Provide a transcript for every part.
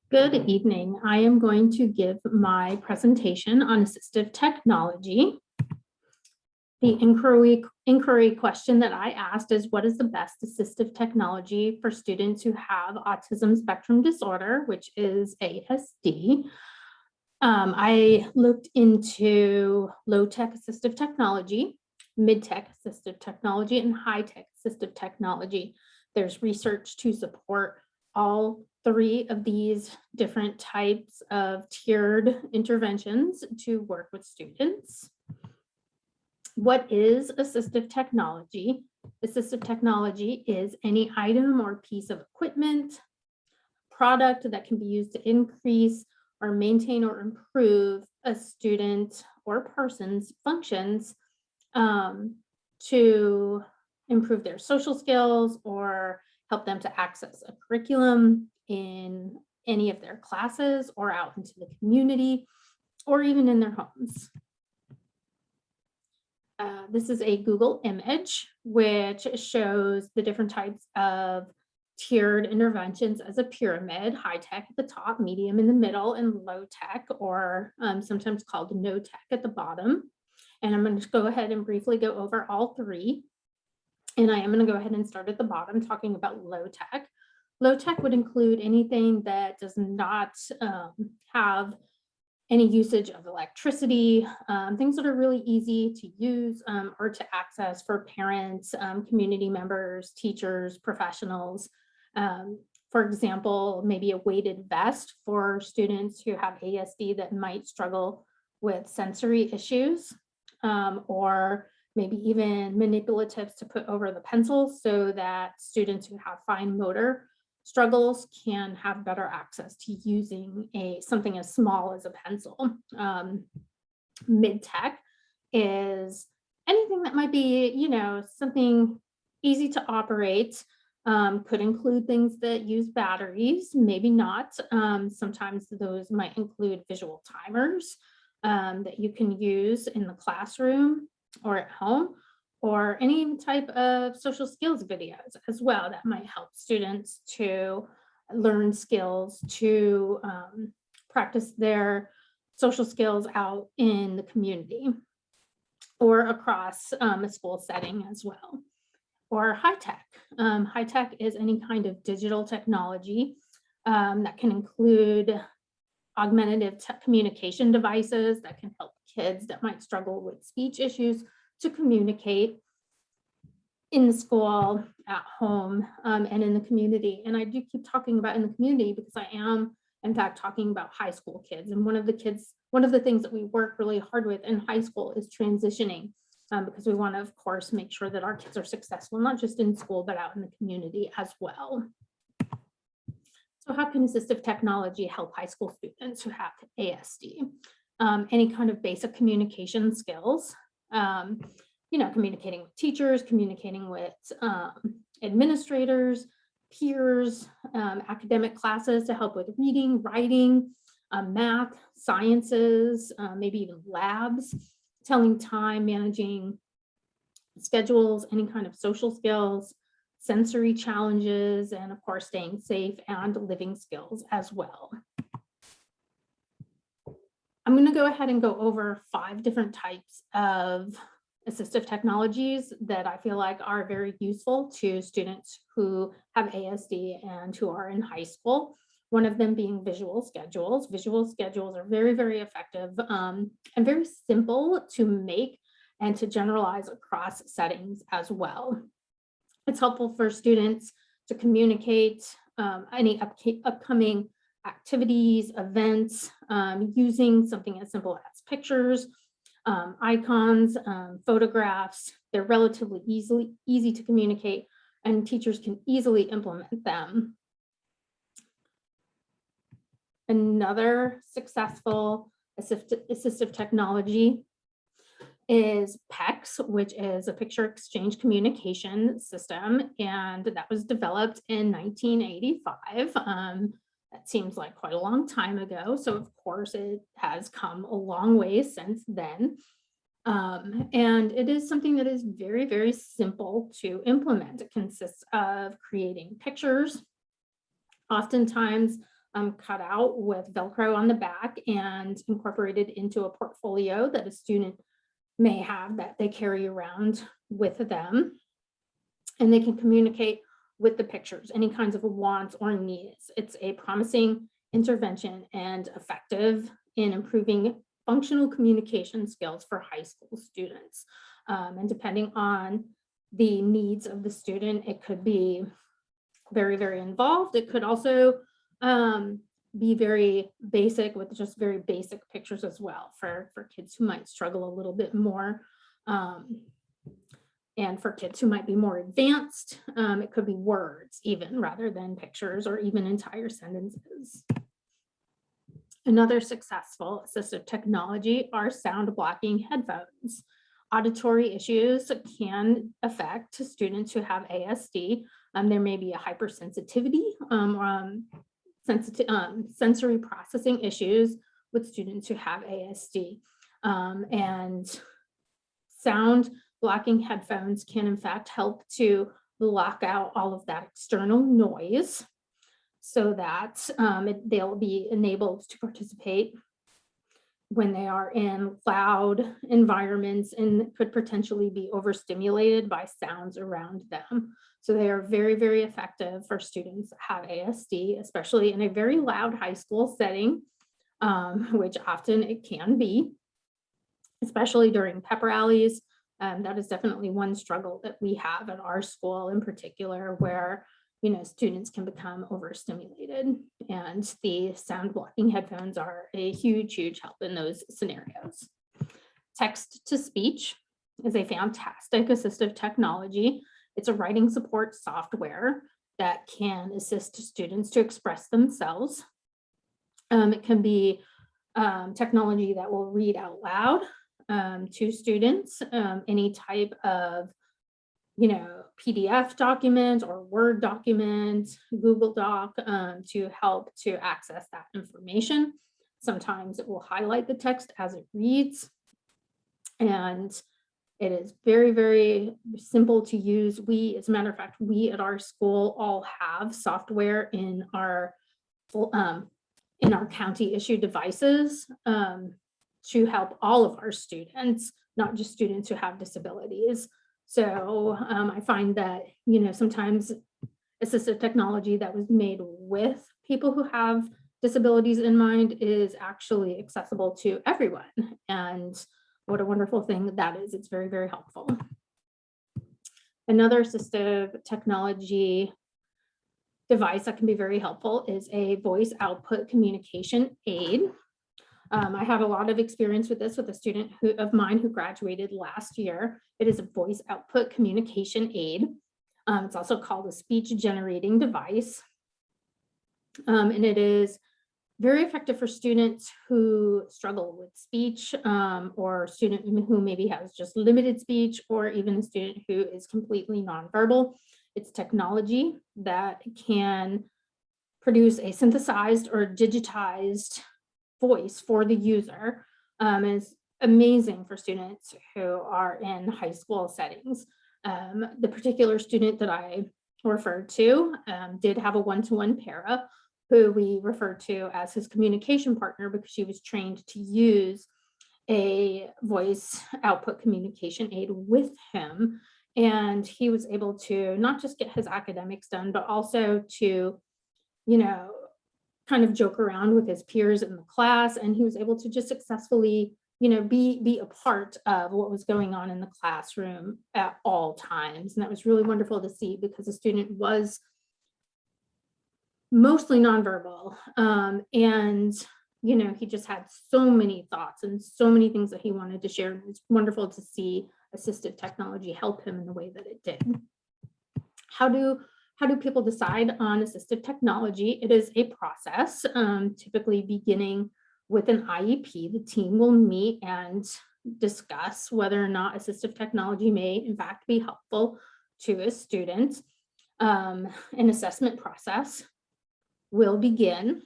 Good evening. I am going to give my presentation on assistive technology. The inquiry question that I asked is, what is the best assistive technology for students who have autism spectrum disorder, which is ASD? I looked into low-tech assistive technology, mid-tech assistive technology, and high-tech assistive technology. There's research to support all three of these different types of tiered interventions to work with students. What is assistive technology? Assistive technology is any item or piece of equipment, product that can be used to increase or maintain or improve a student or person's functions to improve their social skills or help them to access a curriculum in any of their classes or out into the community or even in their homes. This is a Google image which shows the different types of tiered interventions as a pyramid: high tech at the top, medium in the middle, and low tech, or sometimes called no tech, at the bottom. And I'm going to go ahead and briefly go over all three. And I am going to go ahead and start at the bottom talking about low tech. Low tech would include anything that does not have any usage of electricity, things that are really easy to use or to access for parents, community members, teachers, professionals. For example, maybe a weighted vest for students who have ASD that might struggle with sensory issues, or maybe even manipulatives to put over the pencils so that students who have fine motor struggles can have better access to using something as small as a pencil. Mid-tech is anything that might be, something easy to operate. Could include things that use batteries, maybe not. Sometimes those might include visual timers that you can use in the classroom or at home, or any type of social skills videos as well that might help students to learn skills, to practice their social skills out in the community or across a school setting as well. Or high tech. High tech is any kind of digital technology that can include augmentative communication devices that can help kids that might struggle with speech issues to communicate in the school, at home, and in the community. And I do keep talking about in the community because I am, in fact, talking about high school kids. And one of the things that we work really hard with in high school is transitioning, because we want to, of course, make sure that our kids are successful, not just in school, but out in the community as well. So how can assistive technology help high school students who have ASD? Any kind of basic communication skills, communicating with teachers, communicating with administrators, peers, academic classes to help with reading, writing, math, sciences, maybe even labs, telling time, managing schedules, any kind of social skills, sensory challenges, and of course, staying safe and living skills as well. I'm going to go ahead and go over 5 different types of assistive technologies that I feel like are very useful to students who have ASD and who are in high school. One of them being visual schedules. Visual schedules are very, very effective and very simple to make and to generalize across settings as well. It's helpful for students to communicate any upcoming activities, events, using something as simple as pictures, icons, photographs. They're relatively easy to communicate, and teachers can easily implement them. Another successful assistive technology is PECS, which is a picture exchange communication system, and that was developed in 1985. That seems like quite a long time ago, so of course it has come a long way since then. And it is something that is very, very simple to implement. It consists of creating pictures. Oftentimes, cut out with Velcro on the back and incorporated into a portfolio that a student may have that they carry around with them. And they can communicate with the pictures, any kinds of wants or needs. It's a promising intervention and effective in improving functional communication skills for high school students. And depending on the needs of the student, it could be very, very involved. It could also be very basic with just very basic pictures as well for kids who might struggle a little bit more. And for kids who might be more advanced, it could be words even rather than pictures or even entire sentences. Another successful assistive technology are sound blocking headphones. Auditory issues can affect students who have ASD. There may be a hypersensitivity, sensory processing issues with students who have ASD. And sound blocking headphones can in fact help to block out all of that external noise so that they'll be enabled to participate when they are in loud environments and could potentially be overstimulated by sounds around them. So they are very, very effective for students that have ASD, especially in a very loud high school setting, which often it can be, especially during pep rallies. That is definitely one struggle that we have at our school in particular, where students can become overstimulated, and the sound blocking headphones are a huge, huge help in those scenarios. Text to speech is a fantastic assistive technology. It's a writing support software that can assist students to express themselves. It can be technology that will read out loud to students, any type of PDF document or Word document, Google Doc, to help to access that information. Sometimes it will highlight the text as it reads, and it is very, very simple to use. As a matter of fact, we at our school all have software in our county issued devices to help all of our students, not just students who have disabilities. So I find that, sometimes assistive technology that was made with people who have disabilities in mind is actually accessible to everyone. And what a wonderful thing that is. It's very, very helpful. Another assistive technology device that can be very helpful is a voice output communication aid. I had a lot of experience with this with a student of mine who graduated last year. It is a voice output communication aid. It's also called a speech generating device. And it is very effective for students who struggle with speech, or a student who maybe has just limited speech, or even a student who is completely nonverbal. It's technology that can produce a synthesized or digitized voice for the user. Is amazing for students who are in high school settings. The particular student that I referred to did have a one-to-one para who we referred to as his communication partner, because she was trained to use a voice output communication aid with him. And he was able to not just get his academics done, but also to, kind of joke around with his peers in the class. And he was able to just successfully, be a part of what was going on in the classroom at all times. And that was really wonderful to see, because the student was mostly nonverbal. And, he just had so many thoughts and so many things that he wanted to share. And it's wonderful to see assistive technology help him in the way that it did. How do people decide on assistive technology? It is a process, typically beginning with an IEP. The team will meet and discuss whether or not assistive technology may in fact be helpful to a student. An assessment process will begin,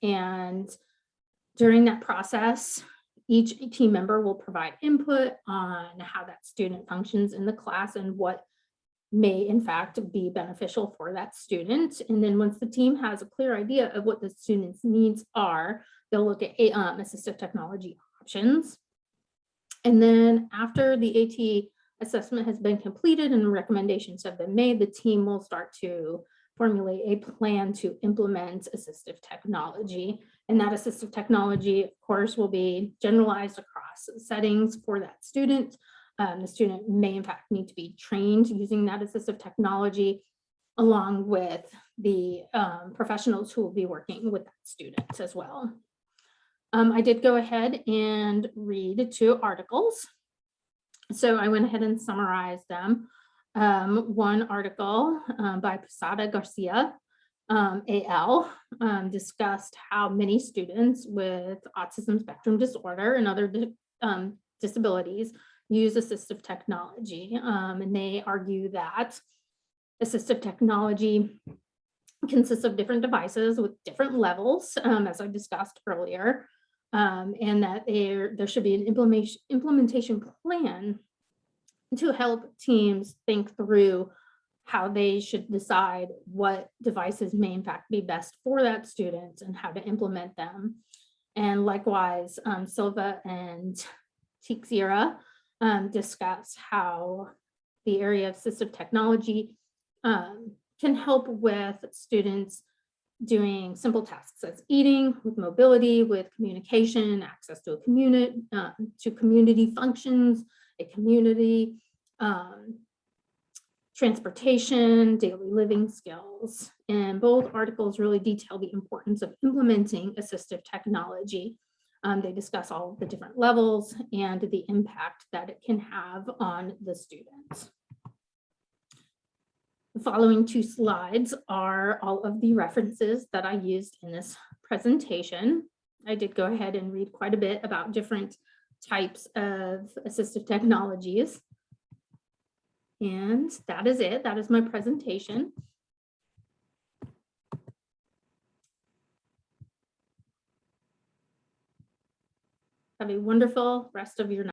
and during that process, each team member will provide input on how that student functions in the class and what may in fact be beneficial for that student. And then once the team has a clear idea of what the student's needs are, they'll look at assistive technology options. And then after the AT assessment has been completed and recommendations have been made, the team will start to formulate a plan to implement assistive technology. And that assistive technology, of course, will be generalized across settings for that student. The student may, in fact, need to be trained using that assistive technology along with the professionals who will be working with that student as well. I did go ahead and read 2 articles. So I went ahead and summarized them. One article by Posada Garcia, AL, discussed how many students with autism spectrum disorder and other disabilities use assistive technology. And they argue that assistive technology consists of different devices with different levels, as I discussed earlier, and that there should be an implementation plan to help teams think through how they should decide what devices may in fact be best for that student and how to implement them. And likewise, Silva and Teixeira discuss how the area of assistive technology can help with students doing simple tasks as eating, with mobility, with communication, access to a community, to community functions, a community, transportation, daily living skills. And both articles really detail the importance of implementing assistive technology. They discuss all of the different levels and the impact that it can have on the students. The following 2 slides are all of the references that I used in this presentation. I did go ahead and read quite a bit about different types of assistive technologies. And that is it. That is my presentation. Have a wonderful rest of your night.